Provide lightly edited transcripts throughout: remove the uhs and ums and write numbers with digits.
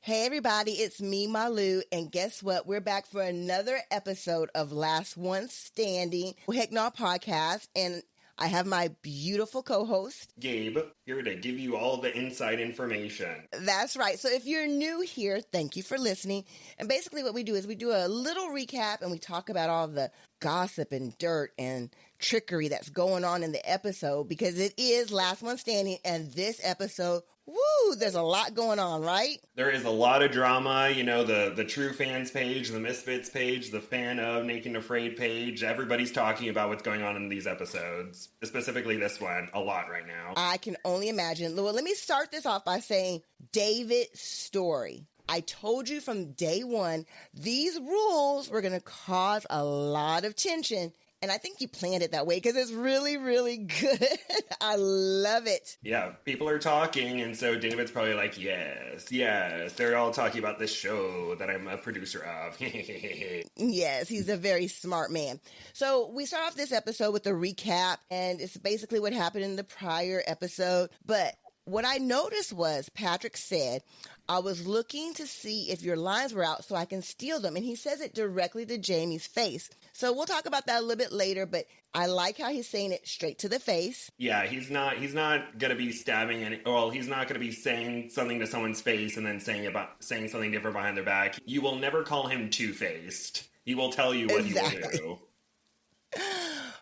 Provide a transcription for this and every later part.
Hey everybody, it's me, Malu, and guess what? We're back for another episode of Last One Standing, Heck No podcast, and I have my beautiful co-host, Gabe, here to give you all the inside information. That's right. So if you're new here, thank you for listening. And basically what we do is we do a little recap and we talk about all the gossip and dirt and trickery that's going on in the episode because it is Last One Standing, and this episode, woo, there's a lot going on, right? There is a lot of drama, you know, the True Fans page, the Misfits page, the Fan of Naked and Afraid page. Everybody's talking about what's going on in these episodes, specifically this one, a lot right now. I can only imagine. Well, let me start this off by saying David's story. I told you from day one, these rules were going to cause a lot of tension. And I think you planned it that way because it's really, really good. I love it. Yeah, people are talking, and so David's probably like, yes. They're all talking about this show that I'm a producer of. Yes, he's a very smart man. So we start off this episode with a recap, and it's basically what happened in the prior episode. But what I noticed was Patrick said, I was looking to see if your lines were out so I can steal them. And he says it directly to Jamie's face. So we'll talk about that a little bit later, but I like how he's saying it straight to the face. Yeah, he's not going to be stabbing he's not going to be saying something to someone's face and then saying something different behind their back. You will never call him two-faced. He will tell you what he will do.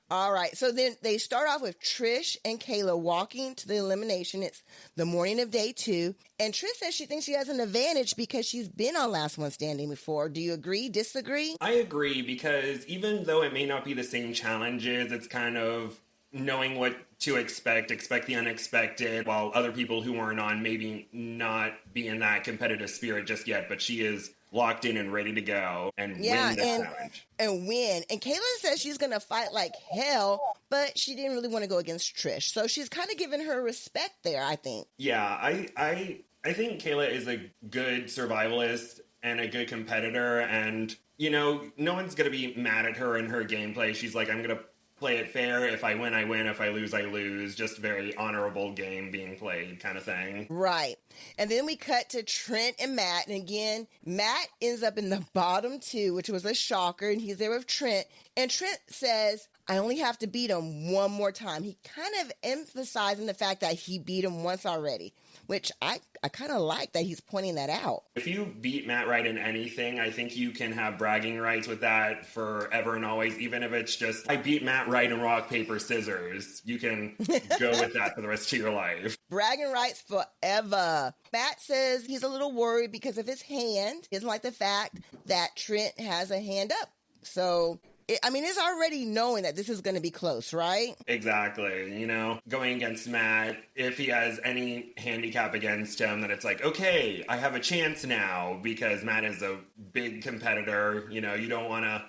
All right, so then they start off with Trish and Kayla walking to the elimination. It's the morning of day 2, and Trish says she thinks she has an advantage because she's been on Last One Standing before. Do you agree, disagree? I agree, because even though it may not be the same challenges, it's kind of knowing what to expect the unexpected, while other people who weren't on maybe not be in that competitive spirit just yet, but she is locked in and ready to go and win the challenge. And win. And Kayla says she's going to fight like hell, but she didn't really want to go against Trish. So she's kind of giving her respect there, I think. Yeah, I think Kayla is a good survivalist and a good competitor, and, you know, no one's going to be mad at her in her gameplay. She's like, I'm going to play it fair. If I win, I win. If I lose, I lose. Just very honorable game being played kind of thing. Right. And then we cut to Trent and Matt. And again, Matt ends up in the bottom 2, which was a shocker. And he's there with Trent. And Trent says, I only have to beat him one more time. He kind of emphasizing the fact that he beat him once already, which I kind of like that he's pointing that out. If you beat Matt Wright in anything, I think you can have bragging rights with that forever and always, even if it's just, I beat Matt Wright in rock, paper, scissors. You can go with that for the rest of your life. Bragging rights forever. Matt says he's a little worried because of his hand. He doesn't like the fact that Trent has a hand up. So it's already knowing that this is going to be close, right? Exactly. You know, going against Matt, if he has any handicap against him, then it's like, okay, I have a chance now because Matt is a big competitor. You know, you don't want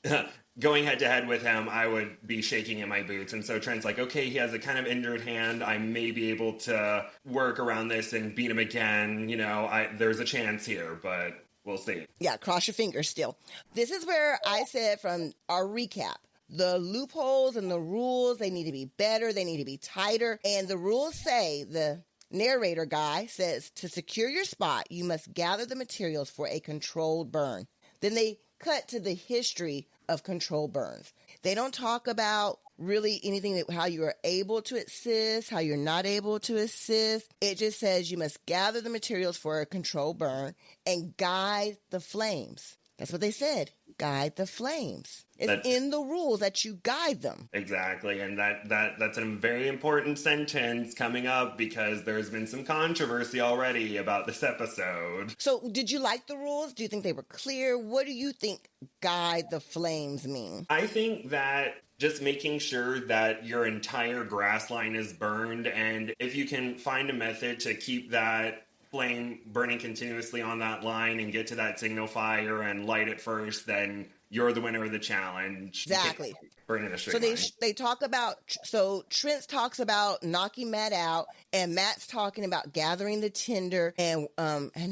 to... Going head-to-head with him, I would be shaking in my boots. And so Trent's like, okay, he has a kind of injured hand. I may be able to work around this and beat him again. You know, there's a chance here, but... we'll see. Yeah, cross your fingers still. This is where I said from our recap, the loopholes and the rules, they need to be better. They need to be tighter. And the rules say, the narrator guy says, to secure your spot, you must gather the materials for a controlled burn. Then they cut to the history of controlled burns. They don't talk about really anything, how you are able to assist, how you're not able to assist. It just says you must gather the materials for a controlled burn and guide the flames. That's what they said. Guide the flames. It's in the rules that you guide them. Exactly. And that's a very important sentence coming up because there's been some controversy already about this episode. So did you like the rules? Do you think they were clear? What do you think guide the flames mean? I think that just making sure that your entire grass line is burned, and if you can find a method to keep that flame burning continuously on that line and get to that signal fire and light it first, then you're the winner of the challenge. Exactly. Burn in a straight line. They talk about, so Trent talks about knocking Matt out, and Matt's talking about gathering the tinder and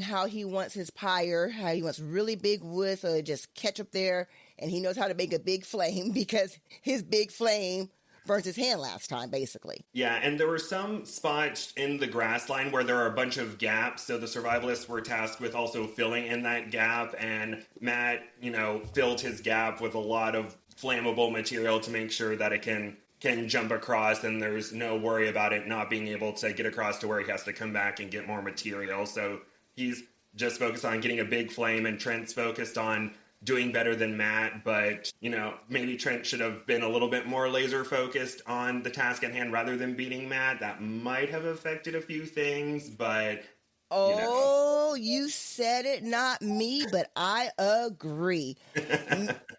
how he wants his pyre, how he wants really big wood so it just catch up there, and he knows how to make a big flame because his big flame burnt his hand last time, basically. Yeah, and there were some spots in the grass line where there are a bunch of gaps, so the survivalists were tasked with also filling in that gap, and Matt, filled his gap with a lot of flammable material to make sure that it can jump across, and there's no worry about it not being able to get across to where he has to come back and get more material. So he's just focused on getting a big flame, and Trent's focused on doing better than Matt, but, maybe Trent should have been a little bit more laser focused on the task at hand rather than beating Matt. That might have affected a few things, but... Oh, you said it, not me, but I agree.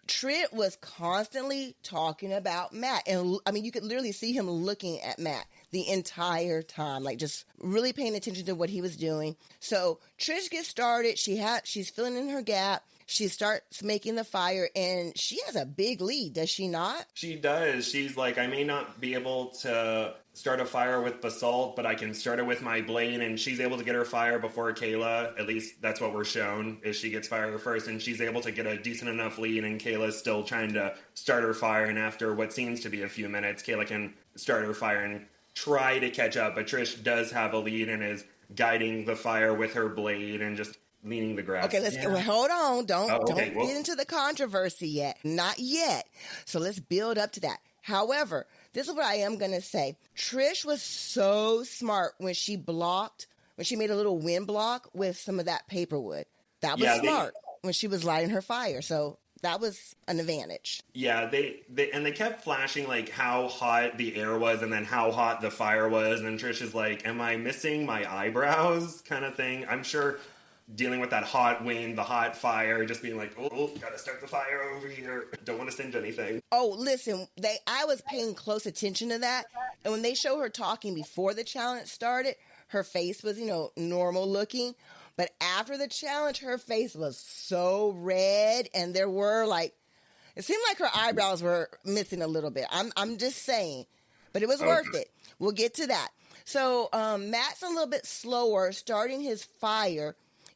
Trent was constantly talking about Matt. And you could literally see him looking at Matt the entire time, like just really paying attention to what he was doing. So Trish gets started. She's filling in her gap. She starts making the fire, and she has a big lead, does she not? She does. She's like, I may not be able to start a fire with basalt, but I can start it with my blade, and she's able to get her fire before Kayla. At least that's what we're shown, is she gets fire first, and she's able to get a decent enough lead, and Kayla's still trying to start her fire, and after what seems to be a few minutes, Kayla can start her fire and try to catch up, but Trish does have a lead and is guiding the fire with her blade and just leaning the grass. Okay, hold on. Don't get into the controversy yet. Not yet. So let's build up to that. However, this is what I am going to say. Trish was so smart when she made a little wind block with some of that paper wood. That was smart when she was lighting her fire. So that was an advantage. Yeah, they kept flashing like how hot the air was and then how hot the fire was. And then Trish is like, am I missing my eyebrows kind of thing? I'm sure dealing with that hot wind, the hot fire, just being like, oh, gotta start the fire over here. Don't want to singe anything. Oh, listen, I was paying close attention to that. And when they show her talking before the challenge started, her face was, normal looking. But after the challenge, her face was so red, and there were it seemed like her eyebrows were missing a little bit. I'm just saying, but it was worth it. We'll get to that. So Matt's a little bit slower starting his fire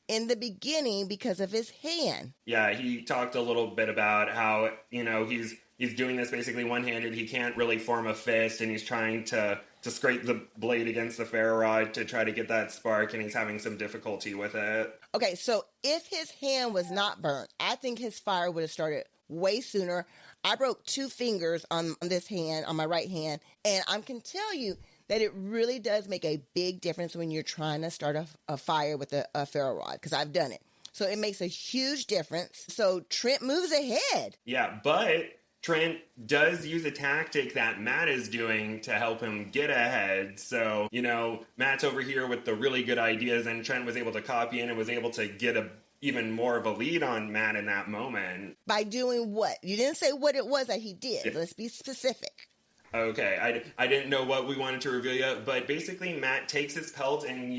in the beginning because of his hand. Yeah, he talked a little bit about how, he's doing this basically one-handed. He can't really form a fist, and he's trying to scrape the blade against the ferro rod to try to get that spark, and he's having some difficulty with it. Okay, so if his hand was not burnt, I think his fire would have started way sooner. I broke 2 fingers on this hand, on my right hand, and I can tell you that it really does make a big difference when you're trying to start a fire with a ferro rod, because I've done it. So it makes a huge difference. So Trent moves ahead. Yeah, but Trent does use a tactic that Matt is doing to help him get ahead. So, Matt's over here with the really good ideas, and Trent was able to copy in and was able to get even more of a lead on Matt in that moment. By doing what? You didn't say what it was that he did. Yeah. Let's be specific. Okay, I didn't know what we wanted to reveal yet, but basically Matt takes his pelt and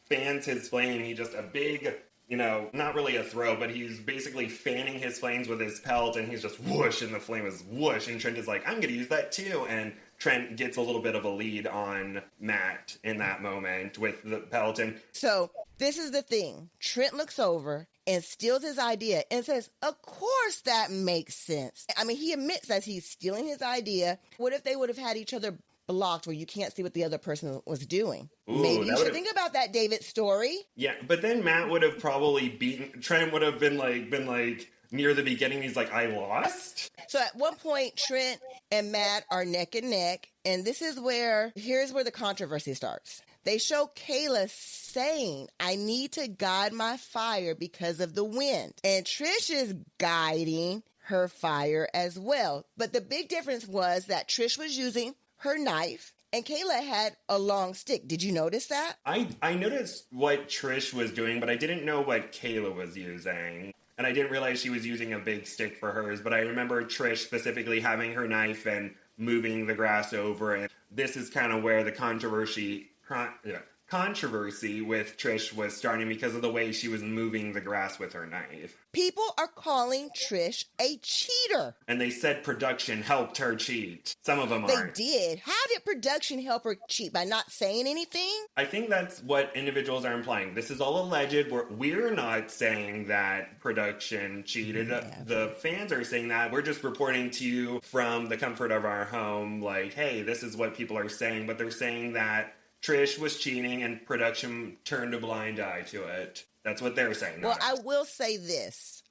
fans his flame. He just a big, not really a throw, but he's basically fanning his flames with his pelt, and he's just whoosh, and the flame is whoosh, and Trent is like, I'm going to use that too, and Trent gets a little bit of a lead on Matt in that moment with the pelt. And so this is the thing. Trent looks over and steals his idea and says, of course that makes sense. He admits that he's stealing his idea. What if they would have had each other blocked where you can't see what the other person was doing? Ooh, maybe you should think about that, David Story. Yeah, but then Matt would have probably Trent would have been near the beginning, he's like, I lost? So at one point, Trent and Matt are neck and neck, and here's where the controversy starts. They show Kayla saying, I need to guide my fire because of the wind. And Trish is guiding her fire as well. But the big difference was that Trish was using her knife, and Kayla had a long stick. Did you notice that? I noticed what Trish was doing, but I didn't know what Kayla was using. And I didn't realize she was using a big stick for hers, but I remember Trish specifically having her knife and moving the grass over. And this is kind of where the controversy controversy with Trish was starting because of the way she was moving the grass with her knife. People are calling Trish a cheater. And they said production helped her cheat. Some of them They aren't. did. How did production help her cheat? By not saying anything? I think that's what individuals are implying. This is all alleged. We're not saying that production cheated. Yeah. The fans are saying that. We're just reporting to you from the comfort of our home, like, hey, this is what people are saying. But they're saying that Trish was cheating and production turned a blind eye to it. That's what they're saying. Well, I will say this.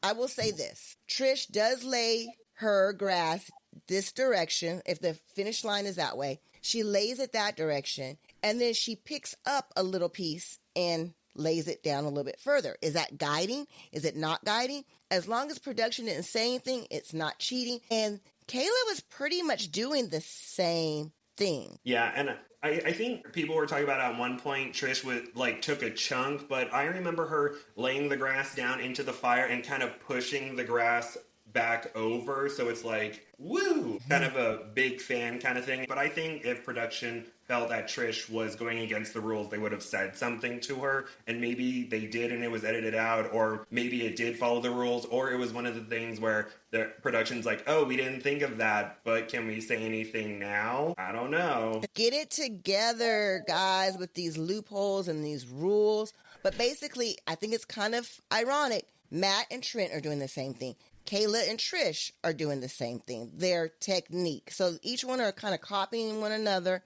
Trish does lay her grass this direction. If the finish line is that way, she lays it that direction. And then she picks up a little piece and lays it down a little bit further. Is that guiding? Is it not guiding? As long as production didn't say anything, it's not cheating. And Kayla was pretty much doing the same thing. Yeah, and I think people were talking about at one point Trish took a chunk, but I remember her laying the grass down into the fire and kind of pushing the grass back over, so it's like, woo, kind of a big fan kind of thing. But I think if production felt that Trish was going against the rules, they would have said something to her, and maybe they did and it was edited out, or maybe it did follow the rules, or it was one of the things where the production's like, oh, we didn't think of that, but can we say anything now? I don't know. Get it together, guys, with these loopholes and these rules. But basically, I think it's kind of ironic. Matt and Trent are doing the same thing. Kayla and Trish are doing the same thing. Their technique. So each one are kind of copying one another.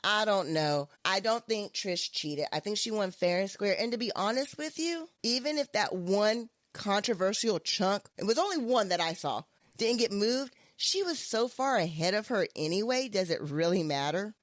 I don't know. I don't think Trish cheated. I think she won fair and square. And to be honest with you, even if that one controversial chunk, it was only one that I saw, didn't get moved, she was so far ahead of her anyway. Does it really matter?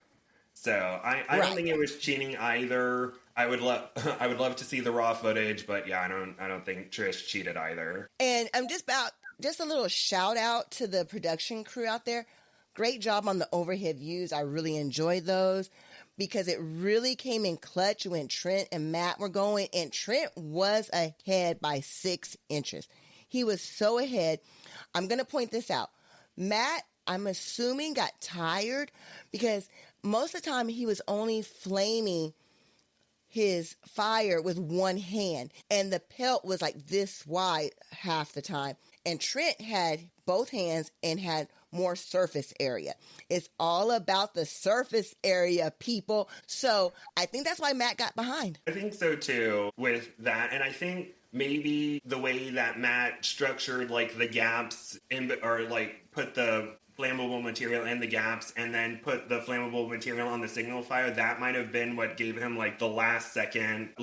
So I don't think it was cheating either. I would love to see the raw footage, but yeah, I don't think Trish cheated either. And I'm just a little shout out to the production crew out there. Great job on the overhead views. I really enjoyed those because it really came in clutch when Trent and Matt were going, and Trent was ahead by 6 inches. He was so ahead. I'm going to point this out. Matt, I'm assuming, got tired because most of the time he was only flaming his fire with one hand, and the pelt was like this wide half the time. And Trent had both hands and had more surface area. It's all about the surface area, people. So I think that's why Matt got behind. I think so too with that. And I think maybe the way that Matt structured like the gaps or like put the flammable material in the gaps and then put the flammable material on the signal fire, that might have been what gave him like the last second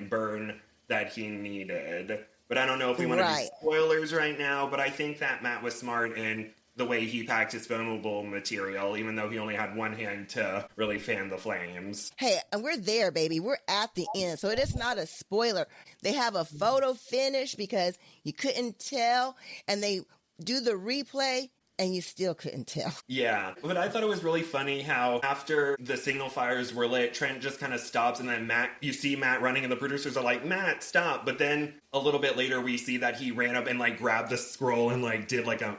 burn that he needed. But I don't know if we want to do spoilers right now, but I think that Matt was smart in the way he packed his flammable material, even though he only had one hand to really fan the flames. Hey, and we're there, baby. We're at the end, so it is not a spoiler. They have a photo finish because you couldn't tell, and they do the replay, and you still couldn't tell. Yeah, but I thought it was really funny how after the signal fires were lit, Trent just kind of stops, and then you see Matt running, and the producers are like, Matt, stop. But then a little bit later, we see that he ran up and like grabbed the scroll and like did like a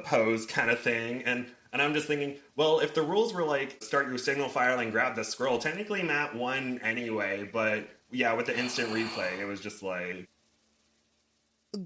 pose kind of thing. And I'm just thinking, well, if the rules were like start your signal fire and grab the scroll, technically Matt won anyway. But yeah, with the instant replay, it was just like...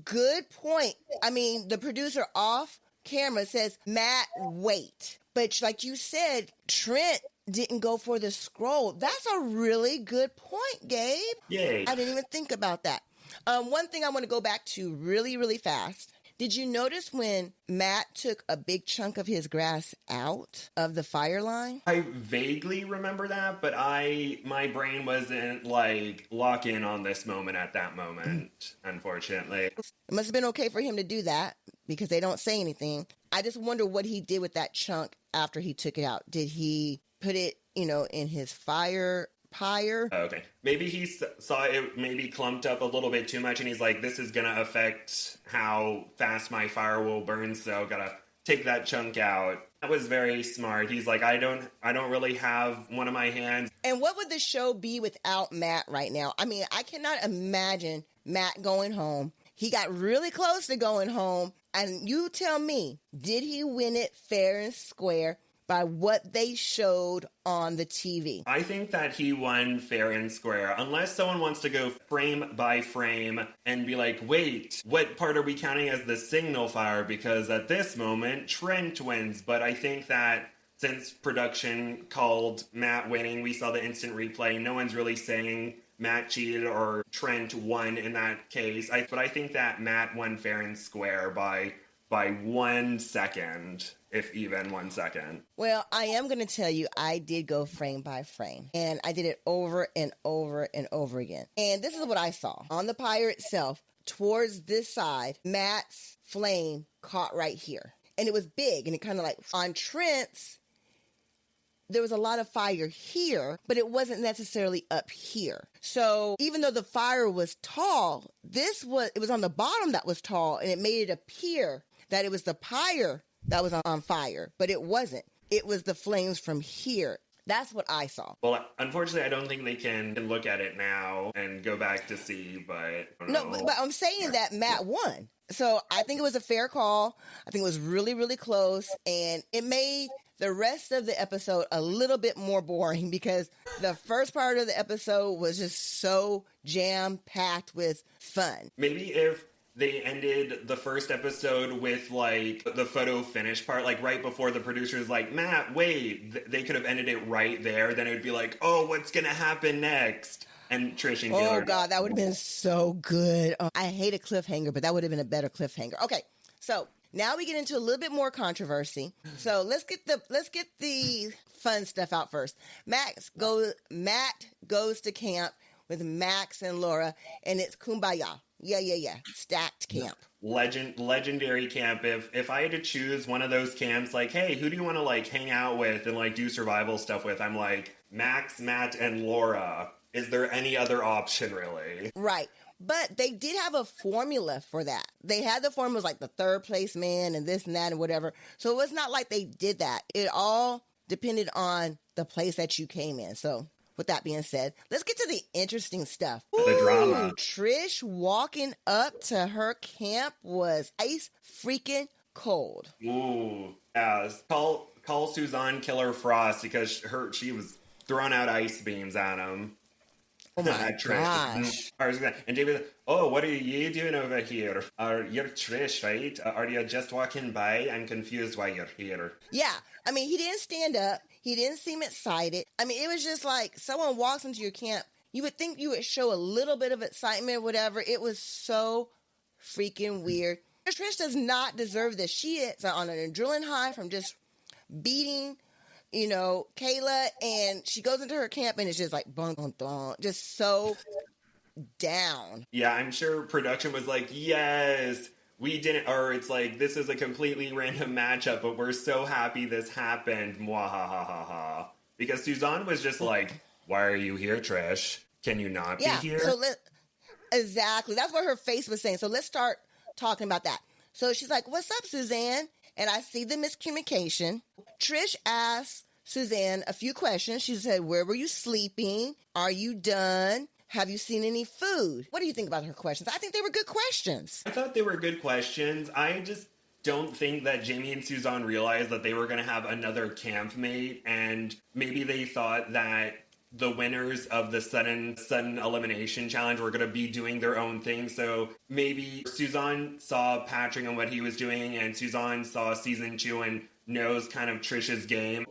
Good point. I mean, the producer off camera says, Matt, wait. But like you said, Trent didn't go for the scroll. That's a really good point, Gabe. Yay. I didn't even think about that. One thing I want to go back to really, really fast. Did you notice when Matt took a big chunk of his grass out of the fire line? I vaguely remember that, but my brain wasn't like lock in on this moment at that moment, unfortunately. It must have been okay for him to do that because they don't say anything. I just wonder what he did with that chunk after he took it out. Did he put it, in his fire pyre? Okay. Maybe he saw it maybe clumped up a little bit too much and he's like, this is going to affect how fast my fire will burn, so gotta take that chunk out. That was very smart. He's like, I don't really have one of my hands. And what would the show be without Matt right now? I mean, I cannot imagine Matt going home. He got really close to going home. And you tell me, did he win it fair and square? by what they showed on the TV. I think that he won fair and square, unless someone wants to go frame by frame and be like, wait, what part are we counting as the signal fire? Because at this moment, Trent wins. But I think that since production called Matt winning, we saw the instant replay. No one's really saying Matt cheated or Trent won in that case. But I think that Matt won fair and square by 1 second, if even 1 second. Well, I am going to tell you, I did go frame by frame, and I did it over and over and over again. And this is what I saw. On the pyre itself, towards this side, Matt's flame caught right here. And it was big, and it kind of like, on Trent's, there was a lot of fire here, but it wasn't necessarily up here. So even though the fire was tall, it was on the bottom that was tall, and it made it appear that it was the pyre that was on fire, but it wasn't. It was the flames from here. That's what I saw. Well, unfortunately, I don't think they can look at it now and go back to see, but... But I'm saying that Matt won. So I think it was a fair call. I think it was really, really close, and it made the rest of the episode a little bit more boring because the first part of the episode was just so jam-packed with fun. Maybe if they ended the first episode with, like, the photo finish part, like, right before the producer's like, Matt, wait, they could have ended it right there. Then it would be like, oh, what's going to happen next? And Trish and Taylor. Oh, God, that would have been so good. I hate a cliffhanger, but that would have been a better cliffhanger. Okay, so now we get into a little bit more controversy. So let's get the fun stuff out first. Matt goes to camp with Max and Laura, and it's Kumbaya. Yeah. Stacked camp. Legendary camp. If I had to choose one of those camps, like, hey, who do you want to, like, hang out with and, like, do survival stuff with? I'm like, Max, Matt, and Laura. Is there any other option, really? Right. But they did have a formula for that. They had the formulas like the third place man and this and that and whatever. So it was not like they did that. It all depended on the place that you came in. So with that being said, let's get to the interesting stuff. The drama. Trish walking up to her camp was ice freaking cold. Ooh. Yeah. Call Suzanne Killer Frost because she was throwing out ice beams at him. Oh my gosh. And David, oh, what are you doing over here? You're Trish, right? Are you just walking by? I'm confused why you're here. Yeah. I mean, he didn't stand up. He didn't seem excited. I mean, it was just like someone walks into your camp. You would think you would show a little bit of excitement or whatever. It was so freaking weird. Trish does not deserve this. She is on an adrenaline high from just beating Kayla, and she goes into her camp and it's just like bum, bum, bum, just so down. Yeah, I'm sure production was like, yes, we didn't, or it's like, this is a completely random matchup, but we're so happy this happened. Mwahahaha. Because Suzanne was just like, why are you here, Trish? Can you not be here? So exactly. That's what her face was saying. So let's start talking about that. So she's like, what's up, Suzanne? And I see the miscommunication. Trish asked Suzanne a few questions. She said, where were you sleeping? Are you done? Have you seen any food? What do you think about her questions? I think they were good questions. I thought they were good questions. I just don't think that Jamie and Suzanne realized that they were going to have another campmate, and maybe they thought that the winners of the sudden elimination challenge were going to be doing their own thing. So maybe Suzanne saw Patrick and what he was doing, and Suzanne saw season 2 and knows kind of Trish's game.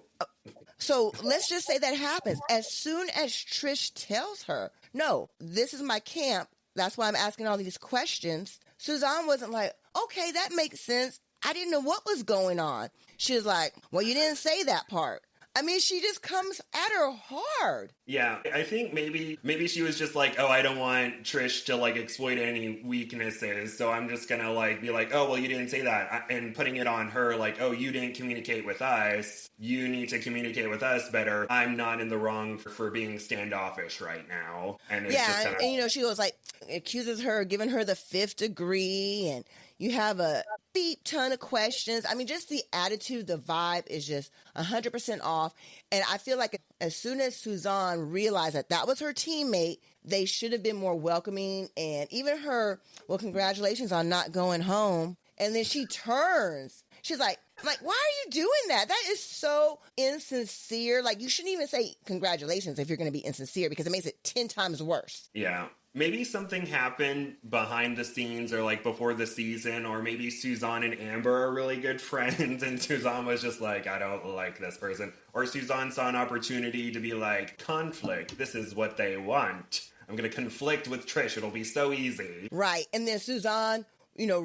So let's just say that happens. As soon as Trish tells her, no, this is my camp, that's why I'm asking all these questions, Suzanne wasn't like, okay, that makes sense. I didn't know what was going on. She was like, well, you didn't say that part. I mean, she just comes at her hard. Yeah, I think maybe she was just like, oh, I don't want Trish to, like, exploit any weaknesses, so I'm just gonna, like, be like, oh, well, you didn't say that, and putting it on her, like, oh, you didn't communicate with us, you need to communicate with us better, I'm not in the wrong for being standoffish right now. And it's just kinda... and she was like, accuses her, giving her the 5th degree, and you have a beep ton of questions. I mean, just the attitude, the vibe is just 100% off. And I feel like as soon as Suzanne realized that that was her teammate, they should have been more welcoming. And even her, well, congratulations on not going home. And then she turns. She's like, I'm like, why are you doing that? That is so insincere. Like, you shouldn't even say congratulations if you're going to be insincere, because it makes it 10 times worse. Yeah. Maybe something happened behind the scenes or like before the season, or maybe Suzanne and Amber are really good friends and Suzanne was just like, I don't like this person. Or Suzanne saw an opportunity to be like, conflict, this is what they want. I'm going to conflict with Trish. It'll be so easy. Right. And then Suzanne,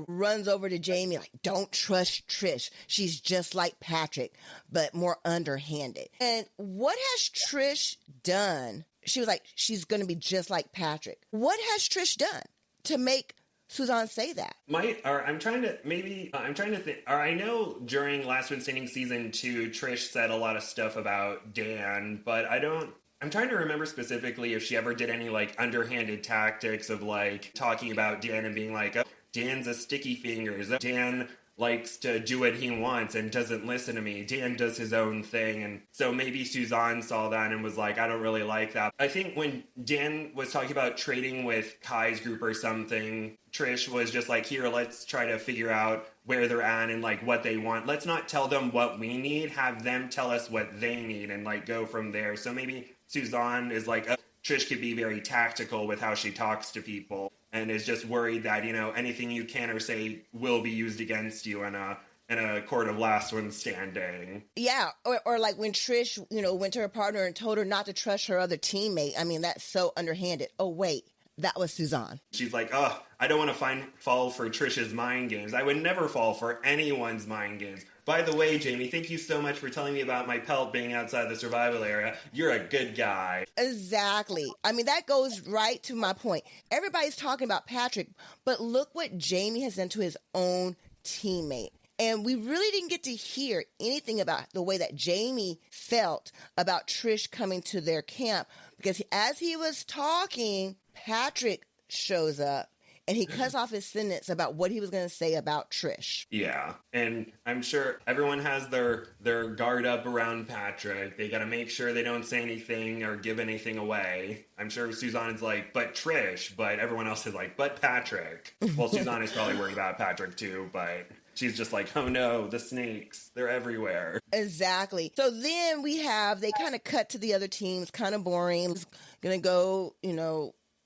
runs over to Jamie like, don't trust Trish. She's just like Patrick, but more underhanded. And what has Trish done? She was like, she's going to be just like Patrick. What has Trish done to make Suzanne say that? I'm trying to think. Or I know during Last One Standing season 2, Trish said a lot of stuff about Dan, but I'm trying to remember specifically if she ever did any like underhanded tactics of like talking about Dan and being like, oh, Dan's a sticky fingers. Dan likes to do what he wants and doesn't listen to me. Dan does his own thing. And so maybe Suzanne saw that and was like, I don't really like that. I think when Dan was talking about trading with Kai's group or something, Trish was just like, here, let's try to figure out where they're at and like what they want. Let's not tell them what we need, have them tell us what they need and like go from there. So maybe Suzanne is like, Trish could be very tactical with how she talks to people and is just worried that, anything you can or say will be used against you in a court of last one standing. Yeah, or like when Trish, went to her partner and told her not to trust her other teammate. I mean, that's so underhanded. Oh, wait, that was Suzanne. She's like, I don't want to fall for Trish's mind games. I would never fall for anyone's mind games. By the way, Jamie, thank you so much for telling me about my pelt being outside the survival area. You're a good guy. Exactly. I mean, that goes right to my point. Everybody's talking about Patrick, but look what Jamie has done to his own teammate. And we really didn't get to hear anything about the way that Jamie felt about Trish coming to their camp, because as he was talking, Patrick shows up. And he cuts off his sentence about what he was going to say about Trish. Yeah. And I'm sure everyone has their guard up around Patrick. They got to make sure they don't say anything or give anything away. I'm sure Suzanne's like, but Trish. But everyone else is like, but Patrick. Well, Suzanne is probably worried about Patrick too, but she's just like, oh no, the snakes. They're everywhere. Exactly. So then they kind of cut to the other teams, kind of boring. Going to go,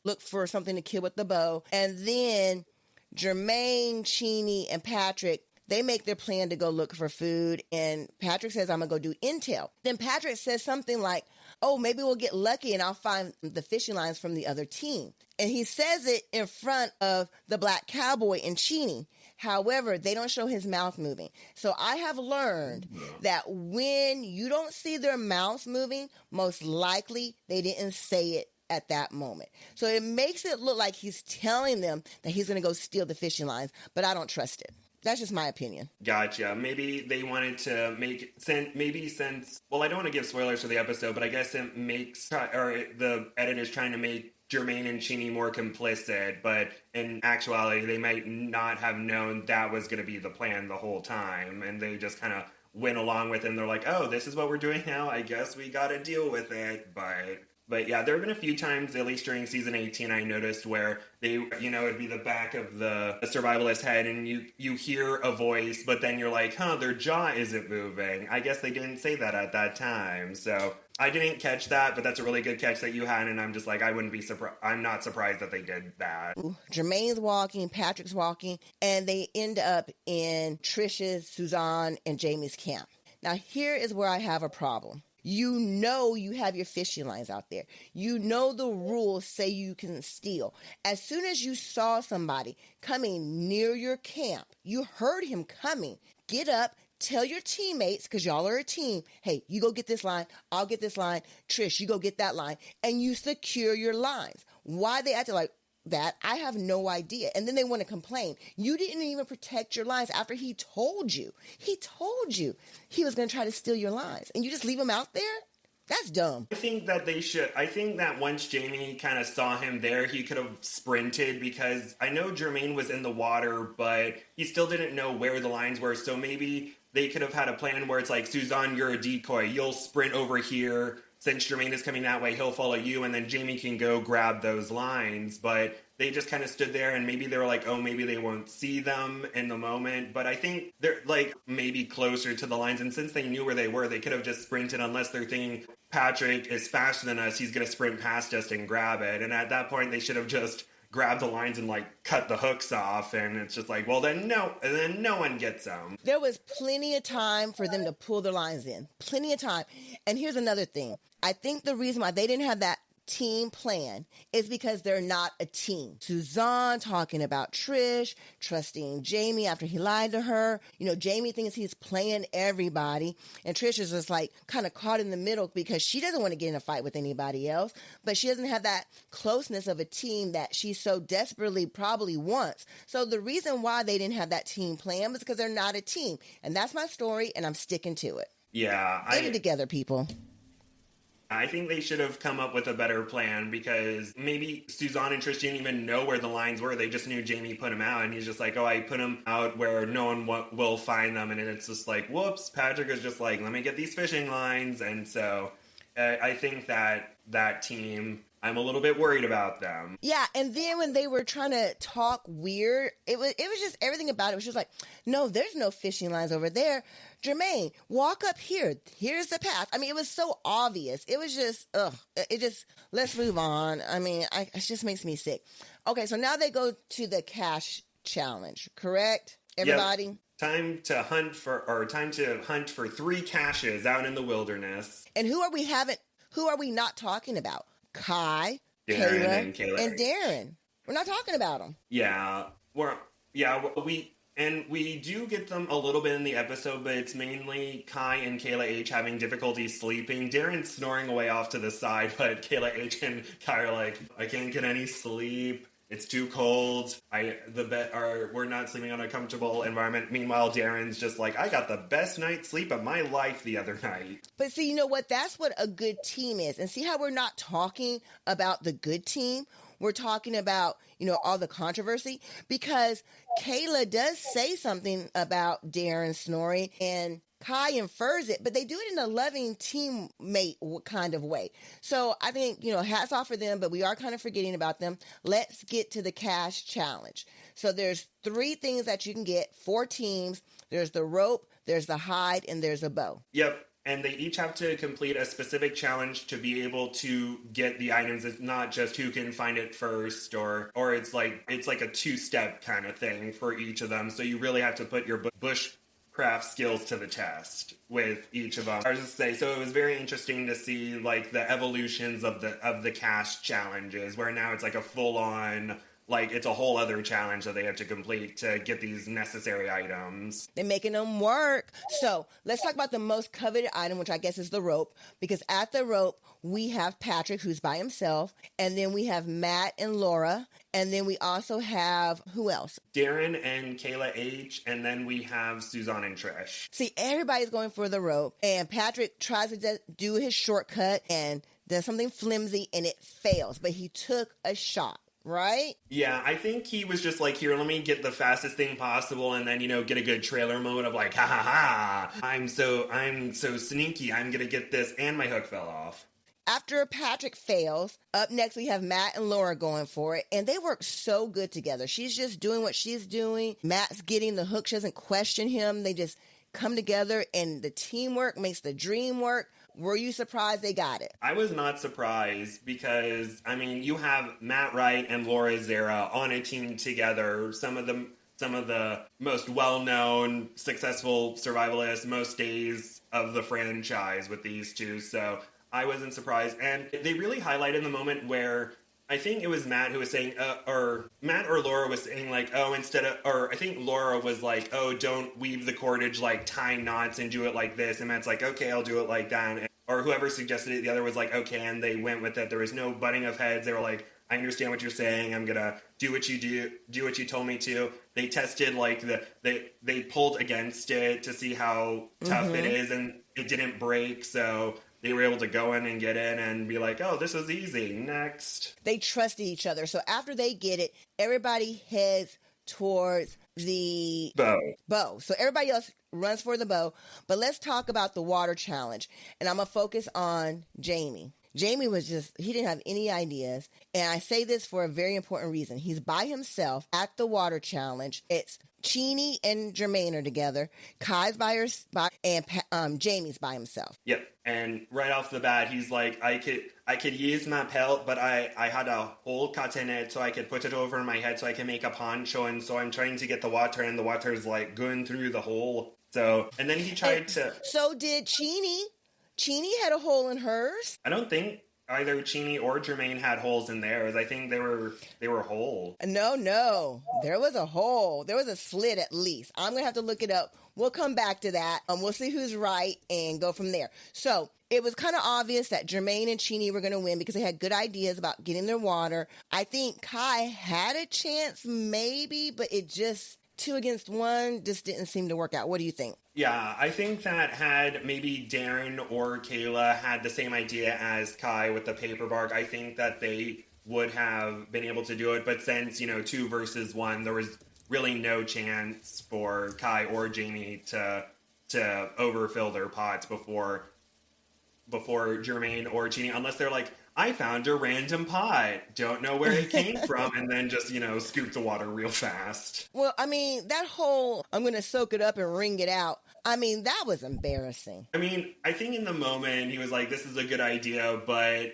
look for something to kill with the bow. And then Jermaine, Chini, and Patrick, they make their plan to go look for food. And Patrick says, I'm going to go do intel. Then Patrick says something like, oh, maybe we'll get lucky and I'll find the fishing lines from the other team. And he says it in front of the Black Cowboy and Chini. However, they don't show his mouth moving. So I have learned that when you don't see their mouths moving, most likely they didn't say it at that moment. So it makes it look like he's telling them that he's going to go steal the fishing lines, but I don't trust it. That's just my opinion. Gotcha. Maybe they wanted to make since well, I don't want to give spoilers for the episode, but I guess it makes, or the editor's trying to make Jermaine and Chini more complicit, but in actuality, they might not have known that was going to be the plan the whole time, and they just kind of went along with it, and they're like, oh, this is what we're doing now, I guess we got to deal with it, But yeah, there have been a few times, at least during season 18, I noticed where they, it'd be the back of the survivalist head and you hear a voice, but then you're like, their jaw isn't moving. I guess they didn't say that at that time. So I didn't catch that, but that's a really good catch that you had. And I'm just like, I'm not surprised that they did that. Jermaine's walking, Patrick's walking, and they end up in Trish's, Suzanne, and Jamie's camp. Now, here is where I have a problem. You have your fishing lines out there. The rules say you can steal. As soon as you saw somebody coming near your camp, you heard him coming, get up, tell your teammates, because y'all are a team, hey, you go get this line, I'll get this line, Trish, you go get that line, and you secure your lines. Why they acted like that, I have no idea. And then they want to complain. You didn't even protect your lines after he told you he was going to try to steal your lines, and you just leave him out there? That's dumb. I think that once Jamie kind of saw him there, he could have sprinted, because I know Jermaine was in the water, but he still didn't know where the lines were. So maybe they could have had a plan where it's like, Suzanne, you're a decoy. You'll sprint over here since Jermaine is coming that way, he'll follow you, and then Jamie can go grab those lines. But they just kind of stood there, and maybe they were like, oh, maybe they won't see them in the moment. But I think they're like maybe closer to the lines, and since they knew where they were, they could have just sprinted, unless they're thinking Patrick is faster than us, he's going to sprint past us and grab it. And at that point, they should have just grabbed the lines and like cut the hooks off, and it's just like, well, then no one gets them. There was plenty of time for them to pull their lines in. Plenty of time. And here's another thing. I think the reason why they didn't have that team plan is because they're not a team. Suzanne talking about Trish, trusting Jamie after he lied to her. You know, Jamie thinks he's playing everybody, and Trish is just like kind of caught in the middle because she doesn't want to get in a fight with anybody else, but she doesn't have that closeness of a team that she so desperately probably wants. So the reason why they didn't have that team plan was because they're not a team. And that's my story, and I'm sticking to it. Yeah. Get it together, people. I think they should have come up with a better plan, because maybe Suzanne and Trish didn't even know where the lines were. They just knew Jamie put them out, and he's just like, oh, I put them out where no one will find them. And it's just like, whoops, Patrick is just like, let me get these fishing lines. And so I think that team, I'm a little bit worried about them. Yeah, and then when they were trying to talk weird, it was just everything about it was just like, no, there's no fishing lines over there. Jermaine, walk up here. Here's the path. I mean, it was so obvious. It was just, let's move on. I mean, it just makes me sick. Okay, so now they go to the cash challenge, correct? Everybody? Yep. Time to hunt for 3 caches out in the wilderness. And who are we not talking about? Kai, Darren, Kayla, and Darren. We're not talking about them. Yeah. We do get them a little bit in the episode, but it's mainly Kai and Kayla H having difficulty sleeping. Darren's snoring away off to the side, but Kayla H and Kai are like, I can't get any sleep. It's too cold. We're not sleeping on a comfortable environment. Meanwhile, Darren's just like, I got the best night's sleep of my life the other night. But see, you know what? That's what a good team is. And see how we're not talking about the good team? We're talking about, all the controversy, because Kayla does say something about Darren snoring, and Kai infers it, but they do it in a loving teammate kind of way. So I think, hats off for them, but we are kind of forgetting about them. Let's get to the cash challenge. So there's 3 things that you can get, 4 teams. There's the rope, there's the hide, and there's a bow. Yep. And they each have to complete a specific challenge to be able to get the items. It's not just who can find it first, or it's like a 2-step kind of thing for each of them. So you really have to put your bushcraft skills to the test with each of them. I was just say, so it was very interesting to see like the evolutions of the cash challenges, where now it's like a full on, like it's a whole other challenge that they have to complete to get these necessary items. They're making them work. So let's talk about the most coveted item, which I guess is the rope, because at the rope, we have Patrick, who's by himself, and then we have Matt and Laura, and then we also have, who else? Darren and Kayla H, and then we have Suzanne and Trish. See, everybody's going for the rope, and Patrick tries to do his shortcut and does something flimsy, and it fails, but he took a shot. Right? Yeah, I think he was just like, here, let me get the fastest thing possible, and then, get a good trailer moment of like, ha ha ha, I'm so sneaky, I'm gonna get this, and my hook fell off. After Patrick fails, up next we have Matt and Laura going for it, and they work so good together. She's just doing what she's doing. Matt's getting the hook. She doesn't question him. They just come together, and the teamwork makes the dream work. Were you surprised they got it? I was not surprised because, you have Matt Wright and Laura Zara on a team together. Some of the most well-known, successful survivalists most days of the franchise with these two. So I wasn't surprised. And they really highlighted the moment where I think it was Matt who was saying, or Matt or Laura was saying like, I think Laura was like, oh, don't weave the cordage, like tie knots and do it like this. And Matt's like, okay, I'll do it like that. Or whoever suggested it, the other was like, okay, and they went with it. There was no butting of heads. They were like, I understand what you're saying. I'm gonna do what you told me to. They tested like they pulled against it to see how tough it is, and it didn't break. So they were able to go in and get in and be like, oh, this was easy. Next. They trusted each other. So after they get it, everybody heads towards the bow. So everybody else runs for the bow. But let's talk about the water challenge. And I'm going to focus on Jamie. Jamie he didn't have any ideas. And I say this for a very important reason. He's by himself at the water challenge. It's Cheney and Jermaine are together. Kai's and Jamie's by himself. Yep. And right off the bat, he's like, I could use my pelt, but I had a hole cut in it, so I could put it over my head so I can make a poncho. And so I'm trying to get the water, and the water's like going through the hole. So, and then he tried to. So did Cheney. Cheney had a hole in hers. I don't think either Cheney or Jermaine had holes in theirs. I think they were whole. No. There was a hole. There was a slit at least. I'm going to have to look it up. We'll come back to that. We'll see who's right and go from there. So it was kind of obvious that Jermaine and Cheney were going to win because they had good ideas about getting their water. I think Kai had a chance maybe, but it just 2 against 1 just didn't seem to work out. What do you think? Yeah, I think that had maybe Darren or Kayla had the same idea as Kai with the paper bark, I think that they would have been able to do it. But since, 2 versus 1, there was really no chance for Kai or Jamie to overfill their pots before Jermaine or Cheney, unless they're like, I found a random pot, don't know where it came from, and then just, scoop the water real fast. Well, I mean, that whole, I'm going to soak it up and wring it out, I mean, that was embarrassing. I mean, I think in the moment, he was like, this is a good idea, but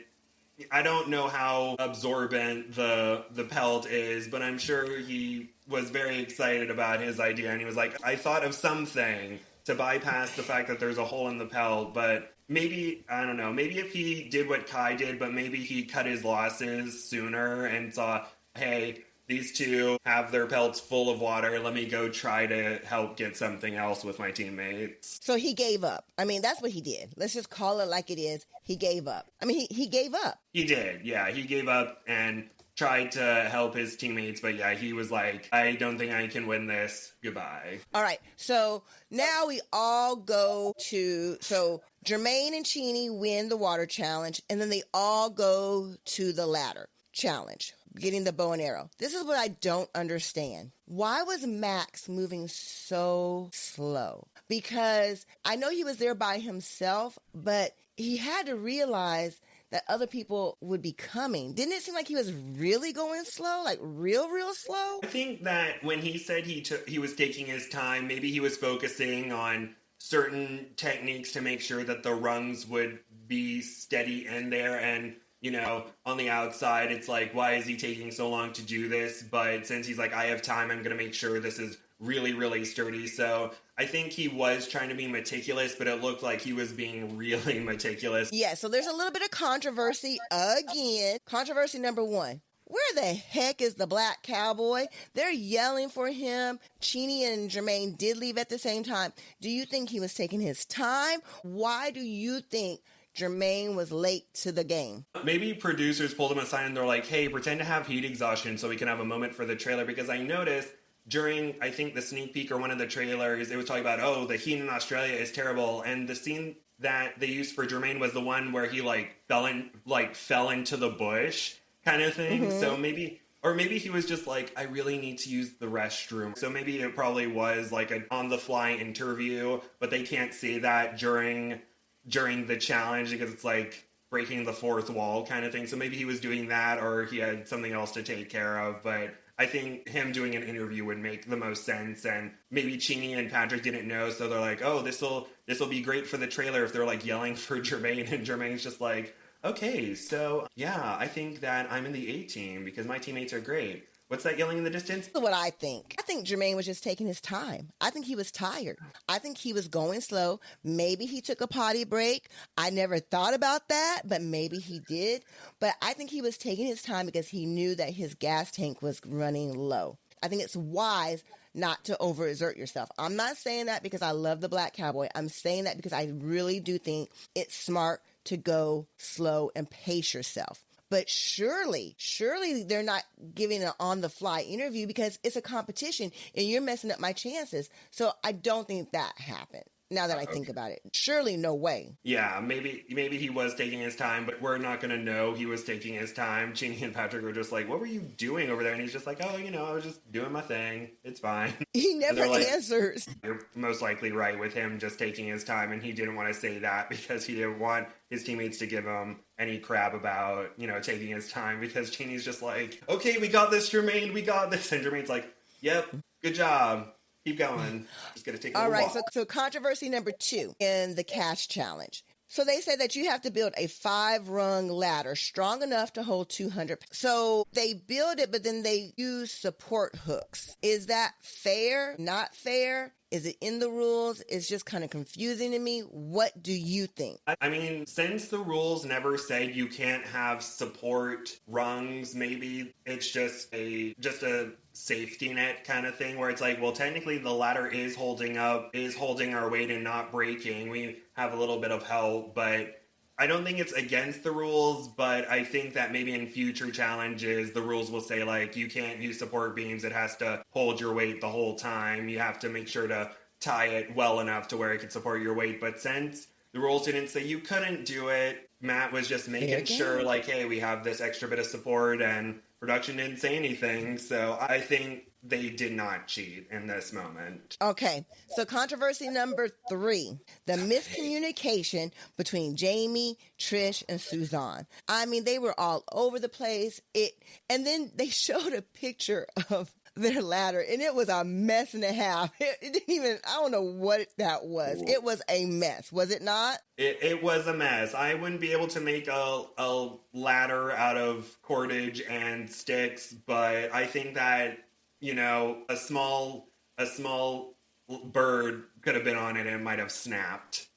I don't know how absorbent the pelt is, but I'm sure he was very excited about his idea, and he was like, I thought of something to bypass the fact that there's a hole in the pelt, but maybe, I don't know, maybe if he did what Kai did, but maybe he cut his losses sooner and saw, hey, these two have their pelts full of water, let me go try to help get something else with my teammates. So he gave up. I mean, that's what he did. Let's just call it like it is. He gave up. I mean, he gave up. He did, yeah. He gave up and tried to help his teammates, but yeah, he was like, I don't think I can win this. Goodbye. All right, so now we all go to, so Jermaine and Cheney win the water challenge, and then they all go to the ladder challenge, getting the bow and arrow. This is what I don't understand. Why was Max moving so slow? Because I know he was there by himself, but he had to realize that other people would be coming. Didn't it seem like he was really going slow? Like real slow? I think that when he said he was taking his time, maybe he was focusing on certain techniques to make sure that the rungs would be steady in there. And, on the outside, it's like, why is he taking so long to do this? But since he's like, I have time, I'm going to make sure this is really, really sturdy. So I think he was trying to be meticulous, but it looked like he was being really meticulous. Yeah, so there's a little bit of controversy again. Controversy number 1. Where the heck is the black cowboy? They're yelling for him. Cheney and Jermaine did leave at the same time. Do you think he was taking his time? Why do you think Jermaine was late to the game? Maybe producers pulled him aside and they're like, hey, pretend to have heat exhaustion so we can have a moment for the trailer, because I noticed during, I think, the sneak peek or one of the trailers, it was talking about, oh, the heat in Australia is terrible. And the scene that they used for Jermaine was the one where he fell into the bush kind of thing. Mm-hmm. So maybe he was just like, I really need to use the restroom. So maybe it probably was like an on the fly interview, but they can't say that during the challenge because it's like breaking the fourth wall kind of thing. So maybe he was doing that or he had something else to take care of. But I think him doing an interview would make the most sense. And maybe Cheney and Patrick didn't know, so they're like, oh, this will be great for the trailer if they're like yelling for Jermaine, and Jermaine's just like, okay, so yeah, I think that I'm in the A team because my teammates are great. What's that yelling in the distance? That's what I think. I think Jermaine was just taking his time. I think he was tired. I think he was going slow. Maybe he took a potty break. I never thought about that, but maybe he did. But I think he was taking his time because he knew that his gas tank was running low. I think it's wise not to overexert yourself. I'm not saying that because I love the black cowboy. I'm saying that because I really do think it's smart to go slow and pace yourself. But surely they're not giving an on-the-fly interview because it's a competition and you're messing up my chances. So I don't think that happened. now that I think about it. Surely no way. Yeah, maybe he was taking his time, but we're not going to know he was taking his time. Cheney and Patrick were just like, what were you doing over there? And he's just like, oh, I was just doing my thing. It's fine. He never like, answers. You're most likely right with him just taking his time, and he didn't want to say that because he didn't want his teammates to give him any crap about, taking his time, because Cheney's just like, okay, we got this, Jermaine, we got this. And Jermaine's like, yep, good job. Keep going. Just going to take a All little right, walk. so controversy number 2 in the cash challenge. So they say that you have to build a 5-rung ladder strong enough to hold 200. So they build it, but then they use support hooks. Is that fair? Not fair? Is it in the rules? It's just kind of confusing to me. What do you think? I mean, since the rules never said you can't have support rungs, maybe it's just a safety net kind of thing where it's like, well, technically the ladder is holding our weight and not breaking. We have a little bit of help, but I don't think it's against the rules, but I think that maybe in future challenges, the rules will say, like, you can't use support beams. It has to hold your weight the whole time. You have to make sure to tie it well enough to where it can support your weight. But since the rules didn't say you couldn't do it, Matt was just making sure, like, hey, we have this extra bit of support, and production didn't say anything. So I think they did not cheat in this moment. Okay, so controversy number 3, the miscommunication between Jamie, Trish, and Suzanne. I mean, they were all over the place. And then they showed a picture of their ladder, and it was a mess and a half. It didn't even, I don't know what that was. Ooh. It was a mess, was it not? It was a mess. I wouldn't be able to make a ladder out of cordage and sticks, but I think that, a small bird could have been on it and it might have snapped.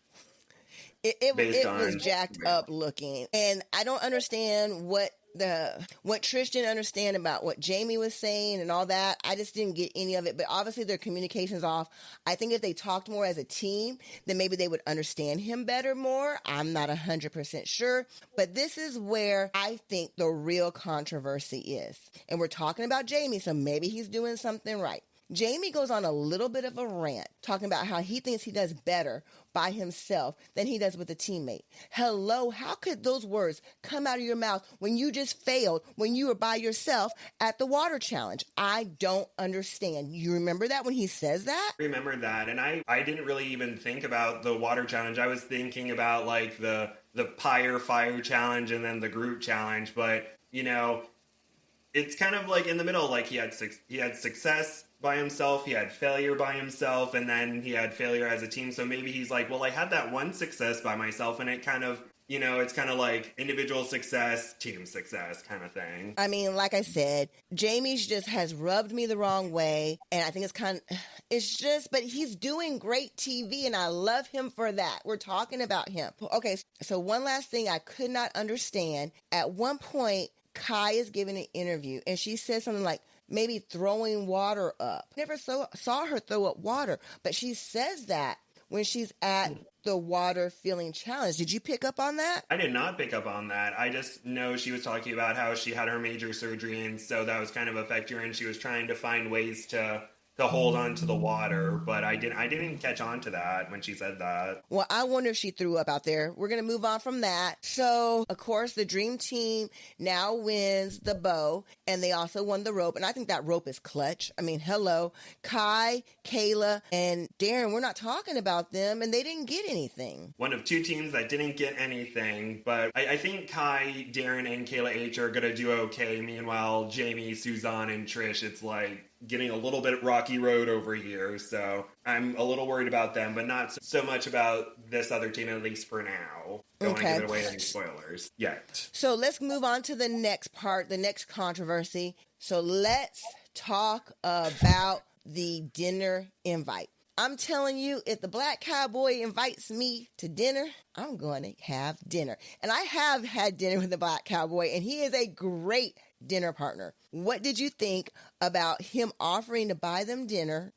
It was jacked up looking, and I don't understand what Trish didn't understand about what Jamie was saying and all that. I just didn't get any of it, but obviously their communication's off. I think if they talked more as a team, then maybe they would understand him better more. I'm not 100% sure, but this is where I think the real controversy is. And we're talking about Jamie, so maybe he's doing something right. Jamie goes on a little bit of a rant talking about how he thinks he does better by himself than he does with a teammate. Hello, how could those words come out of your mouth when you just failed when you were by yourself at the water challenge? I don't understand. You remember that when he says that? I remember that, and I didn't really even think about the water challenge. I was thinking about like the pyre fire challenge and then the group challenge, but it's kind of like in the middle. Like he had success by himself, he had failure by himself, and then he had failure as a team. So maybe he's like, well, I had that one success by myself, and it kind of, it's kind of like individual success, team success kind of thing. I mean, like I said, Jamie just has rubbed me the wrong way, and I think but he's doing great TV, and I love him for that. We're talking about him. Okay, so one last thing I could not understand. At one point, Kai is giving an interview, and she says something like, maybe throwing water up. Never saw her throw up water, but she says that when she's at the water filling challenge. Did you pick up on that? I did not pick up on that. I just know she was talking about how she had her major surgery, and so that was kind of affecting her, and she was trying to find ways to hold on to the water, but I didn't catch on to that when she said that. Well, I wonder if she threw up out there. We're going to move on from that. So, of course, the Dream Team now wins the bow, and they also won the rope, and I think that rope is clutch. I mean, hello, Kai, Kayla, and Darren, we're not talking about them, and they didn't get anything. One of 2 teams that didn't get anything, but I think Kai, Darren, and Kayla H are going to do okay. Meanwhile, Jamie, Suzanne, and Trish, it's like getting a little bit rocky road over here, so I'm a little worried about them, but not so much about this other team, at least for now. Don't want to give away any spoilers yet. So let's move on to the next part, the next controversy. So let's talk about the dinner invite. I'm telling you, if the Black Cowboy invites me to dinner, I'm going to have dinner. And I have had dinner with the Black Cowboy, and he is a great dinner partner. What did you think about him offering to buy them dinner,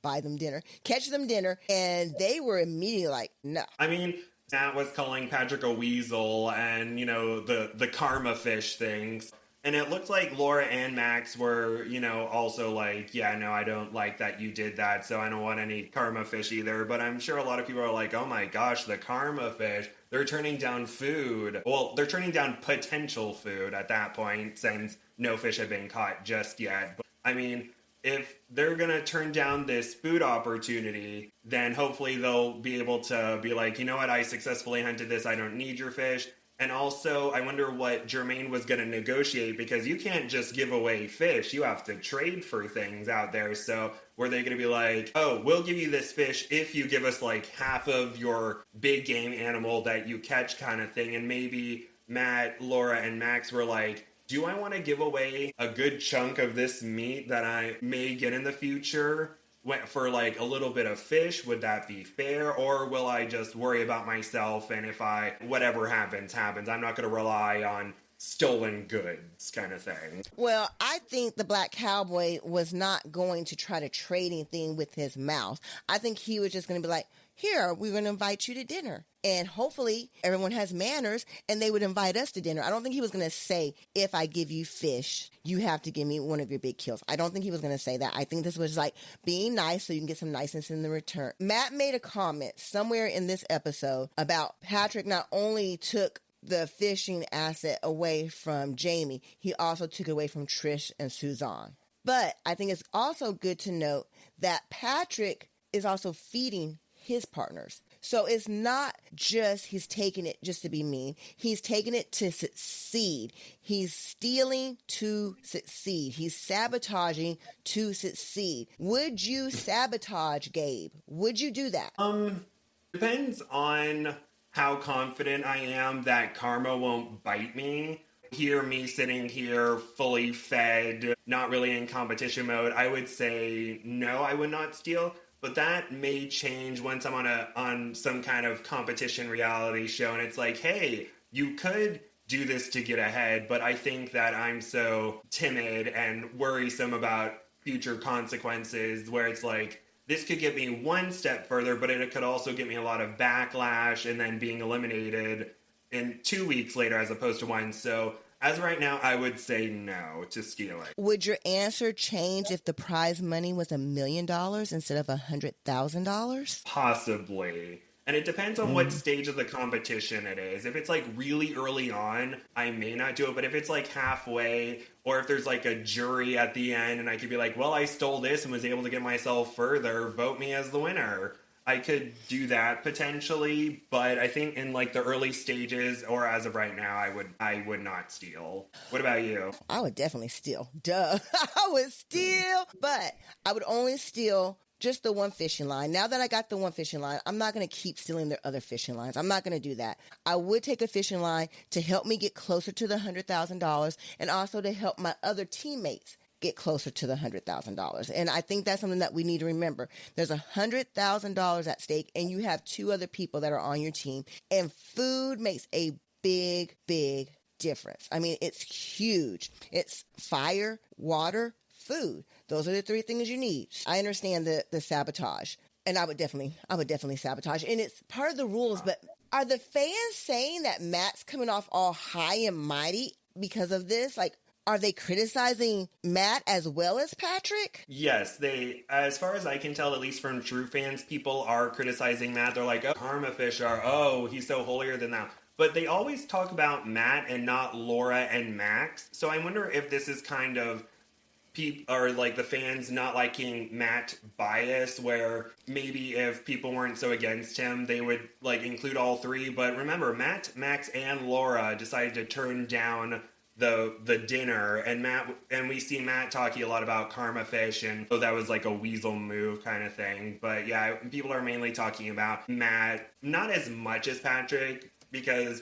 catch them dinner, and they were immediately like, no. I mean, Matt was calling Patrick a weasel and, the karma fish things. And it looked like Laura and Max were, also like, yeah, no, I don't like that you did that, so I don't want any karma fish either. But I'm sure a lot of people are like, oh my gosh, the karma fish. They're turning down food. Well, they're turning down potential food at that point since no fish have been caught just yet. But, I mean, if they're going to turn down this food opportunity, then hopefully they'll be able to be like, you know what, I successfully hunted this, I don't need your fish. And also, I wonder what Jermaine was going to negotiate, because you can't just give away fish. You have to trade for things out there. So were they going to be like, oh, we'll give you this fish if you give us like half of your big game animal that you catch kind of thing? And maybe Matt, Laura, and Max were like, do I want to give away a good chunk of this meat that I may get in the future for like a little bit of fish? Would that be fair? Or will I just worry about myself, and if whatever happens, I'm not going to rely on stolen goods kind of thing? Well, I think the Black Cowboy was not going to try to trade anything with his mouth. I think he was just going to be like, here, we're going to invite you to dinner. And hopefully everyone has manners and they would invite us to dinner. I don't think he was going to say, if I give you fish, you have to give me one of your big kills. I don't think he was going to say that. I think this was like being nice so you can get some niceness in the return. Matt made a comment somewhere in this episode about Patrick not only took the fishing asset away from Jamie, he also took it away from Trish and Suzanne. But I think it's also good to note that Patrick is also feeding his partners. So it's not just he's taking it just to be mean. He's taking it to succeed. He's stealing to succeed. He's sabotaging to succeed. Would you sabotage, Gabe? Would you do that? Depends on how confident I am that karma won't bite me. Hear me sitting here fully fed, not really in competition mode, I would say no, I would not steal. But that may change once I'm on some kind of competition reality show, and it's like, hey, you could do this to get ahead, but I think that I'm so timid and worrisome about future consequences where it's like, this could get me one step further, but it could also get me a lot of backlash and then being eliminated in 2 weeks later as opposed to one. So as of right now, I would say no to stealing. Would your answer change if the prize money was $1 million instead of $100,000? Possibly. And it depends on what stage of the competition it is. If it's like really early on, I may not do it. But if it's like halfway, or if there's like a jury at the end and I could be like, well, I stole this and was able to get myself further, vote me as the winner, I could do that potentially, but I think in like the early stages or as of right now, I would not steal. What about you? I would definitely steal. Duh. I would steal, but I would only steal just the one fishing line. Now that I got the one fishing line, I'm not going to keep stealing their other fishing lines. I'm not going to do that. I would take a fishing line to help me get closer to the $100,000 and also to help my other teammates get closer to the $100,000. And I think that's something that we need to remember. There's $100,000 at stake and you have two other people that are on your team, and food makes a big, big difference. I mean, it's huge. It's fire, water, food. Those are the three things you need. I understand the sabotage, and I would definitely sabotage. And it's part of the rules, but are the fans saying that Matt's coming off all high and mighty because of this? Like, are they criticizing Matt as well as Patrick? Yes, as far as I can tell, at least from true fans, people are criticizing Matt. They're like, oh, karma fish are, oh, he's so holier than thou. But they always talk about Matt and not Laura and Max. So I wonder if this is kind of or like the fans not liking Matt bias, where maybe if people weren't so against him, they would like include all three. But remember, Matt, Max, and Laura decided to turn down the dinner, and we see Matt talking a lot about karma fish, and so that was like a weasel move kind of thing. But yeah, people are mainly talking about Matt, not as much as Patrick, because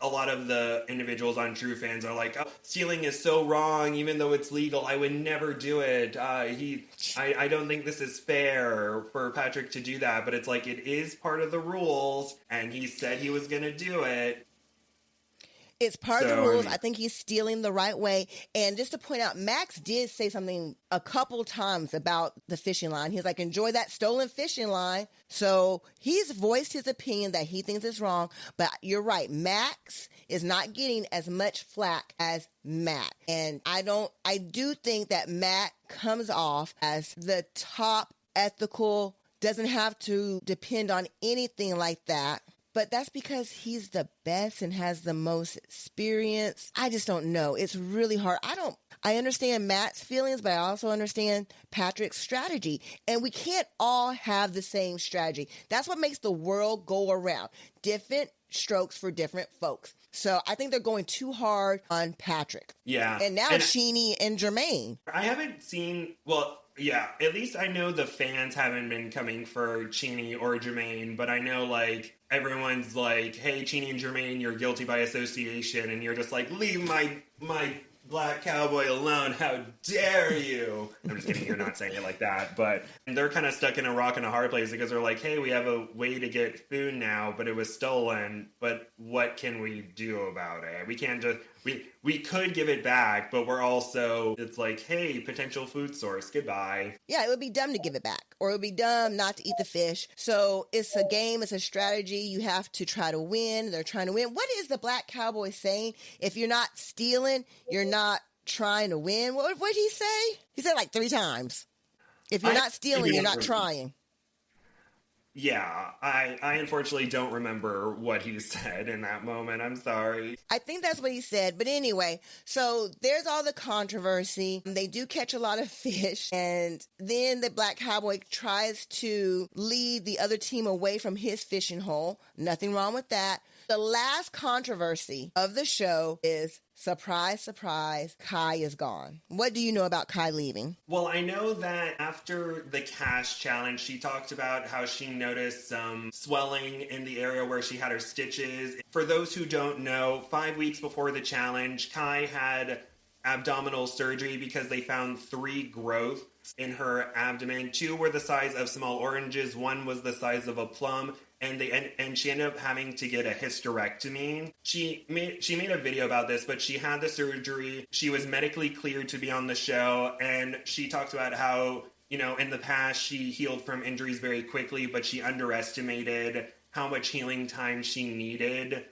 a lot of the individuals on True Fans are like, oh, stealing is so wrong, even though it's legal. I would never do it. I don't think this is fair for Patrick to do that. But it's like, it is part of the rules, and he said he was going to do it. It's part of the rules. I think he's stealing the right way. And just to point out, Max did say something a couple times about the fishing line. He's like, enjoy that stolen fishing line. So he's voiced his opinion that he thinks it's wrong. But you're right. Max is not getting as much flack as Matt. And I do think that Matt comes off as the top ethical, doesn't have to depend on anything like that. But that's because he's the best and has the most experience. I just don't know. It's really hard. I understand Matt's feelings, but I also understand Patrick's strategy. And we can't all have the same strategy. That's what makes the world go around. Different strokes for different folks. So I think they're going too hard on Patrick. Yeah. And now Sheenie and Jermaine. I haven't seen, well, yeah, at least I know the fans haven't been coming for Sheenie or Jermaine, but I know, like, everyone's like, hey, Sheenie and Jermaine, you're guilty by association, and you're just like, leave my black cowboy alone, how dare you? I'm just kidding, you're not saying it like that, but they're kind of stuck in a rock and a hard place because they're like, hey, we have a way to get food now, but it was stolen, but what can we do about it? We can't just, we could give it back, but we're also, it's like, hey, potential food source, goodbye. Yeah, it would be dumb to give it back, or it would be dumb not to eat the fish. So it's a game, it's a strategy. You have to try to win. They're trying to win. What is the black cowboy saying? If you're not stealing, you're not trying to win. What did he say? He said like 3 times. If you're not stealing, you're not trying. Yeah, I unfortunately don't remember what he said in that moment. I'm sorry. I think that's what he said. But anyway, so there's all the controversy. They do catch a lot of fish. And then the black cowboy tries to lead the other team away from his fishing hole. Nothing wrong with that. The last controversy of the show is, surprise, surprise, Kai is gone. What do you know about Kai leaving? Well, I know that after the cash challenge, she talked about how she noticed some swelling in the area where she had her stitches. For those who don't know, 5 weeks before the challenge, Kai had abdominal surgery because they found 3 growths in her abdomen. 2 were the size of small oranges, 1 was the size of a plum. And she ended up having to get a hysterectomy. She made a video about this, but she had the surgery. She was medically cleared to be on the show, and she talked about how, you know, in the past she healed from injuries very quickly, but she underestimated how much healing time she needed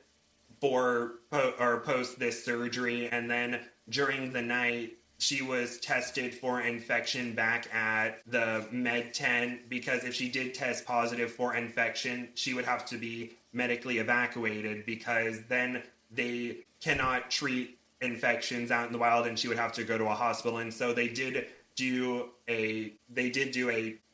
for or post this surgery. And then during the night, she was tested for infection back at the med tent because if she did test positive for infection, she would have to be medically evacuated because then they cannot treat infections out in the wild and she would have to go to a hospital. And so they did do a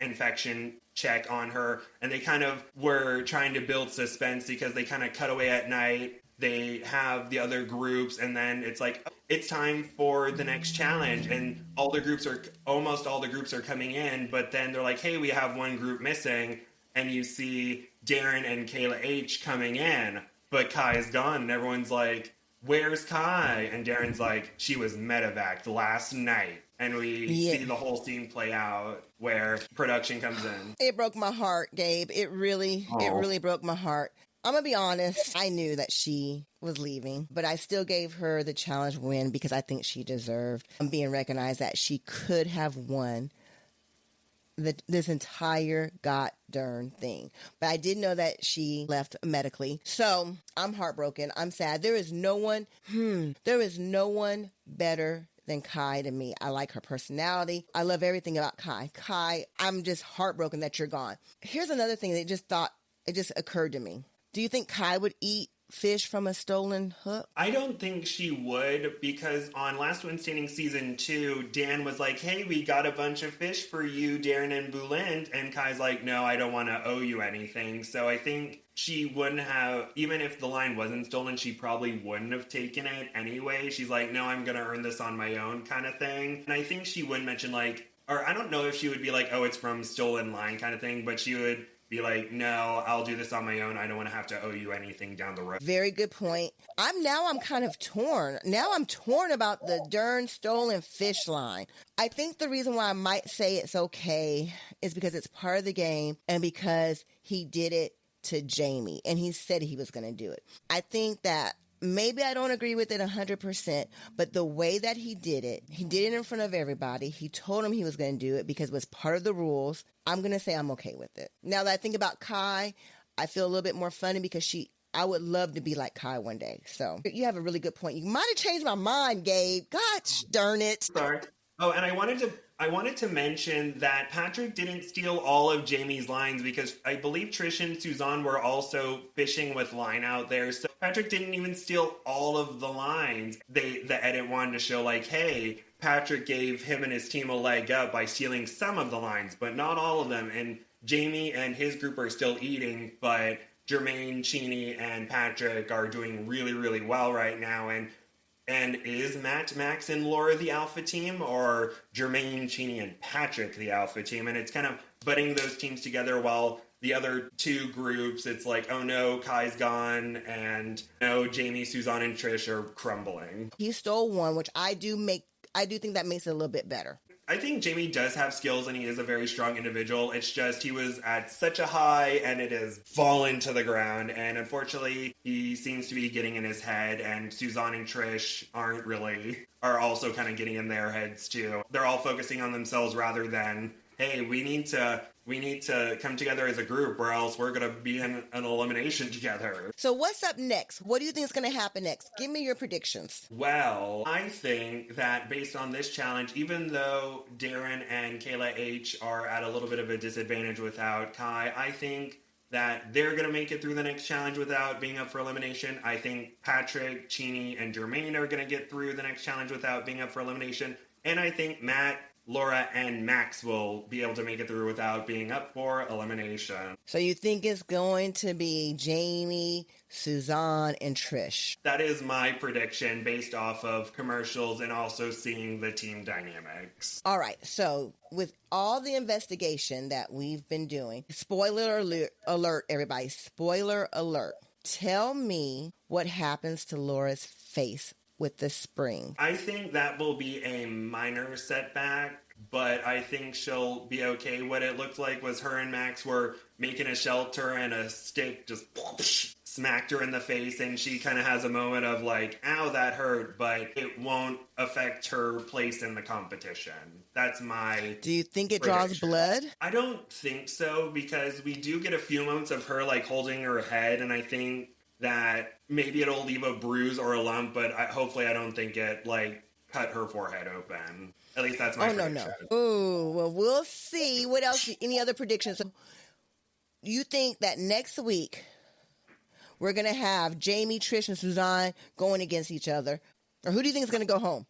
infection check on her, and they kind of were trying to build suspense because they kind of cut away at night. They have the other groups, and then it's like, it's time for the next challenge, and almost all the groups are coming in, but then they're like, hey, we have one group missing, and you see Darren and Kayla H coming in, but Kai is gone, and everyone's like, where's Kai? And Darren's like, she was medevaced last night. And we see the whole scene play out where production comes in. It broke my heart, Gabe. It really broke my heart. I'm going to be honest. I knew that she was leaving, but I still gave her the challenge win because I think she deserved being recognized, that she could have won this entire darn thing. But I did know that she left medically. So I'm heartbroken. I'm sad. There is no one better than Kai to me. I like her personality. I love everything about Kai. Kai, I'm just heartbroken that you're gone. Here's another thing that just occurred to me. Do you think Kai would eat fish from a stolen hook? I don't think she would, because on Last One Standing Season 2, Dan was like, hey, we got a bunch of fish for you, Darren and Bouland. And Kai's like, no, I don't want to owe you anything. So I think she wouldn't have, even if the line wasn't stolen, she probably wouldn't have taken it anyway. She's like, no, I'm going to earn this on my own kind of thing. And I think she would mention like, or I don't know if she would be like, oh, it's from stolen line kind of thing, but she would be like, no, I'll do this on my own. I don't want to have to owe you anything down the road. Very good point. I'm kind of torn. Now I'm torn about the darn stolen fish line. I think the reason why I might say it's okay is because it's part of the game and because he did it to Jamie and he said he was going to do it. I think that maybe I don't agree with it 100%, but the way that he did it in front of everybody. He told him he was going to do it because it was part of the rules. I'm going to say I'm okay with it. Now that I think about Kai, I feel a little bit more funny because I would love to be like Kai one day. So you have a really good point. You might have changed my mind, Gabe. Gosh darn it. Sorry. Oh, and I wanted to mention that Patrick didn't steal all of Jamie's lines because I believe Trish and Suzanne were also fishing with line out there. So Patrick didn't even steal all of the lines. The edit wanted to show like, hey, Patrick gave him and his team a leg up by stealing some of the lines, but not all of them. And Jamie and his group are still eating, but Jermaine, Chini, and Patrick are doing really, really well right now. And is Matt, Max, and Laura the alpha team, or Jermaine, Chini, and Patrick the alpha team? And it's kind of putting those teams together while the other two groups, it's like, oh no, Kai's gone, and no, Jamie, Suzanne, and Trish are crumbling. He stole one, which I do think that makes it a little bit better. I think Jamie does have skills and he is a very strong individual. It's just he was at such a high and it has fallen to the ground. And unfortunately, he seems to be getting in his head, and Suzanne and Trish are also kind of getting in their heads too. They're all focusing on themselves rather than, hey, we need to come together as a group or else we're going to be in an elimination together. So what's up next? What do you think is going to happen next? Give me your predictions. Well, I think that based on this challenge, even though Darren and Kayla H are at a little bit of a disadvantage without Kai, I think that they're going to make it through the next challenge without being up for elimination. I think Patrick, Chini, and Jermaine are going to get through the next challenge without being up for elimination. And I think Matt, Laura, and Max will be able to make it through without being up for elimination. So you think it's going to be Jamie, Suzanne, and Trish? That is my prediction based off of commercials and also seeing the team dynamics. All right. So with all the investigation that we've been doing, spoiler alert, everybody, spoiler alert. Tell me what happens to Laura's face with the spring. I think that will be a minor setback, but I think she'll be okay. What it looked like was her and Max were making a shelter and a stick just smacked her in the face, and she kind of has a moment of like, ow, that hurt, but it won't affect her place in the competition. That's my Do you think it prediction. draws blood? I don't think so, because we do get a few moments of her like holding her head, and I think that maybe it'll leave a bruise or a lump, but hopefully I don't think it like cut her forehead open. At least that's my prediction. No. Ooh, well, we'll see. What else? Any other predictions? You think that next week we're going to have Jamie, Trish, and Suzanne going against each other? Or who do you think is going to go home?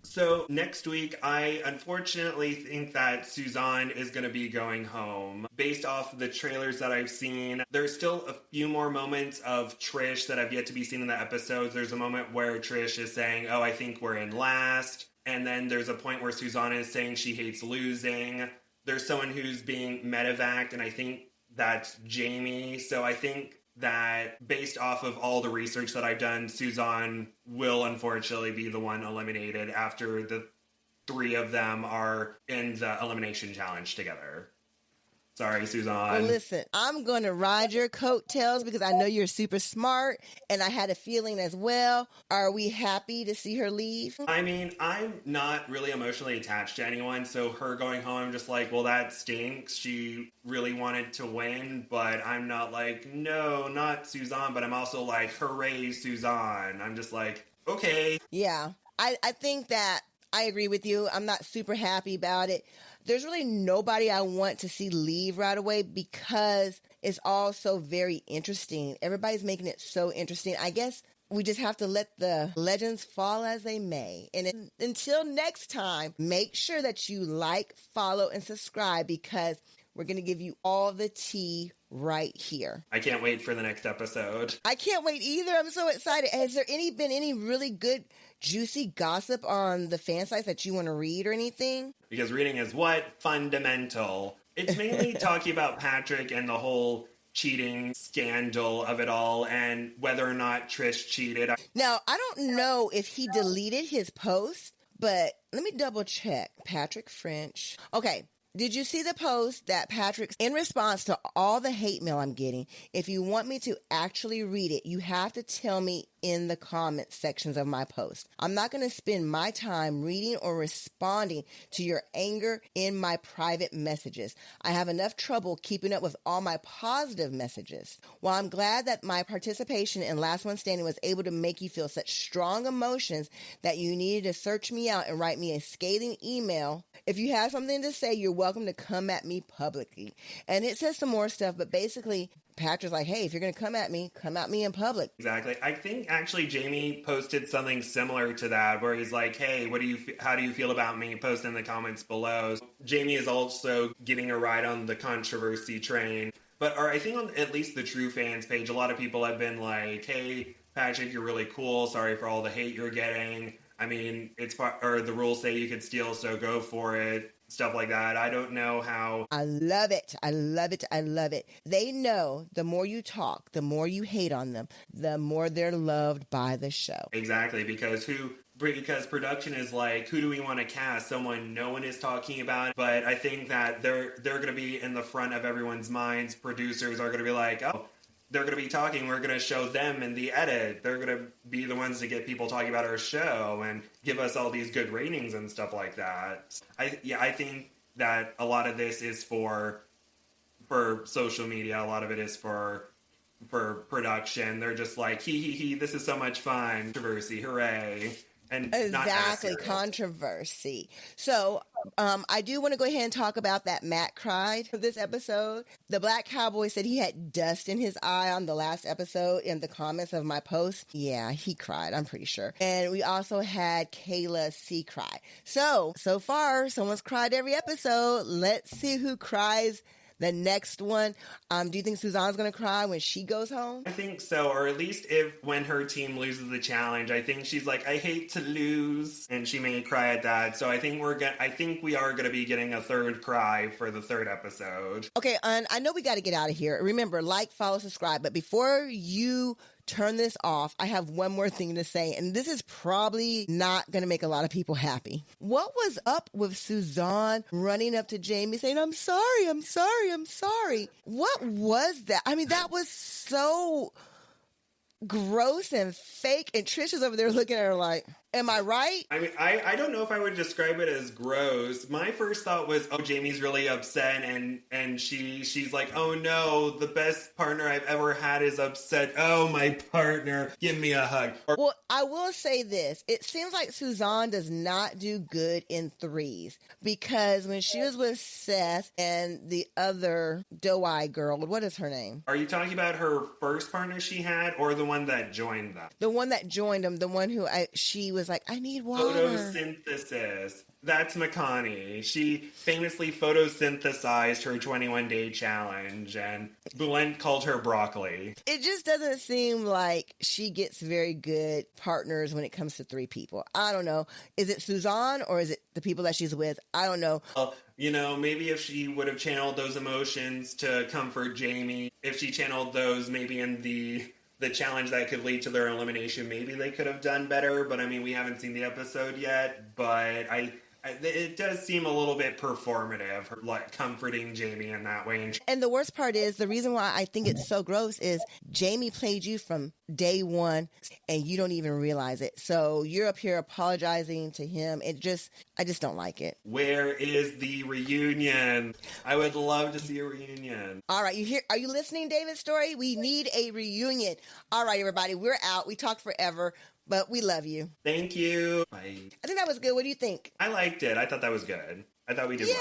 So next week, I unfortunately think that Suzanne is going to be going home. Based off the trailers that I've seen, there's still a few more moments of Trish that have yet to be seen in the episodes. There's a moment where Trish is saying, oh, I think we're in last. And then there's a point where Suzanne is saying she hates losing. There's someone who's being medevaced, and I think that's Jamie. So I think that based off of all the research that I've done, Suzanne will unfortunately be the one eliminated after the three of them are in the elimination challenge together. Sorry, Suzanne. Well, listen, I'm going to ride your coattails because I know you're super smart, and I had a feeling as well. Are we happy to see her leave? I mean, I'm not really emotionally attached to anyone, so her going home, I'm just like, well, that stinks. She really wanted to win, but I'm not like, no, not Suzanne, but I'm also like, hooray, Suzanne. I'm just like, okay. Yeah, I think that I agree with you. I'm not super happy about it. There's really nobody I want to see leave right away because it's all so very interesting. Everybody's making it so interesting. I guess we just have to let the legends fall as they may. And until next time, make sure that you like, follow, and subscribe because we're going to give you all the tea right here. I can't wait for the next episode. I can't wait either. I'm so excited. Has there been any really good, juicy gossip on the fan sites that you want to read or anything? Because reading is what? Fundamental. It's mainly talking about Patrick and the whole cheating scandal of it all and whether or not Trish cheated. Now, I don't know if he deleted his post, but let me double check. Patrick French. Okay. Did you see the post that Patrick's in response to all the hate mail I'm getting? If you want me to actually read it, you have to tell me in the comment sections of my post. I'm not going to spend my time reading or responding to your anger in my private messages. I have enough trouble keeping up with all my positive messages. While I'm glad that my participation in Last One Standing was able to make you feel such strong emotions that you needed to search me out and write me a scathing email, if you have something to say, you're welcome to come at me publicly. And it says some more stuff, but basically, Patrick's like, hey, if you're going to come at me in public. Exactly. I think actually Jamie posted something similar to that where he's like, hey, how do you feel about me? Post in the comments below. Jamie is also getting a ride on the controversy train. But I think on at least the True Fans page, a lot of people have been like, hey, Patrick, you're really cool. Sorry for all the hate you're getting. I mean, the rules say you could steal, so go for it. Stuff like that. I don't know how. I love it. I love it. I love it. They know the more you talk, the more you hate on them, the more they're loved by the show. Exactly, because production is like, who do we want to cast? Someone no one is talking about. But I think that they're going to be in the front of everyone's minds. Producers are going to be like, oh, they're going to be talking. We're going to show them in the edit. They're going to be the ones to get people talking about our show and give us all these good ratings and stuff like that. I think that a lot of this is for social media. A lot of it is for production. They're just like, he, this is so much fun. Controversy, hooray. And exactly, controversy. So I do want to go ahead and talk about that Matt cried for this episode. The Black Cowboy said he had dust in his eye on the last episode in the comments of my post. Yeah, he cried, I'm pretty sure. And we also had Kayla C cry. So far, someone's cried every episode. Let's see who cries the next one. Do you think Suzanne's going to cry when she goes home? I think so, or at least when her team loses the challenge, I think she's like, I hate to lose, and she may cry at that. So I think we are going to be getting a third cry for the third episode. Okay, and I know we got to get out of here. Remember, like, follow, subscribe. But before you turn this off, I have one more thing to say, and this is probably not going to make a lot of people happy. What was up with Suzanne running up to Jamie saying, I'm sorry, I'm sorry, I'm sorry? What was that? I mean, that was so gross and fake, and Trish is over there looking at her like, am I right? I mean, I don't know if I would describe it as gross. My first thought was, oh, Jamie's really upset, and she's like, oh no, the best partner I've ever had is upset. Oh, my partner, give me a hug. Well, I will say this. It seems like Suzanne does not do good in threes, because when she was with Seth and the other doe-eyed girl, what is her name? Are you talking about her first partner she had, or the one that joined them? The one that joined them, the one who she was like, I need water. Photosynthesis. That's Makani. She famously photosynthesized her 21-day challenge, and Bulent called her broccoli. It just doesn't seem like she gets very good partners when it comes to three people. I don't know. Is it Suzanne or is it the people that she's with? I don't know. Well, maybe if she would have channeled those emotions to comfort Jamie, if she channeled those maybe in the challenge that could lead to their elimination, maybe they could have done better. But I mean, we haven't seen the episode yet, but it does seem a little bit performative, like comforting Jamie in that way. And the worst part is, the reason why I think it's so gross is Jamie played you from day one and you don't even realize it. So you're up here apologizing to him. I just don't like it. Where is the reunion? I would love to see a reunion. All right, are you listening, David Story? We need a reunion. All right, everybody, we're out. We talked forever, but we love you. Thank you. I think that was good. What do you think? I liked it. I thought that was good. I thought we did well.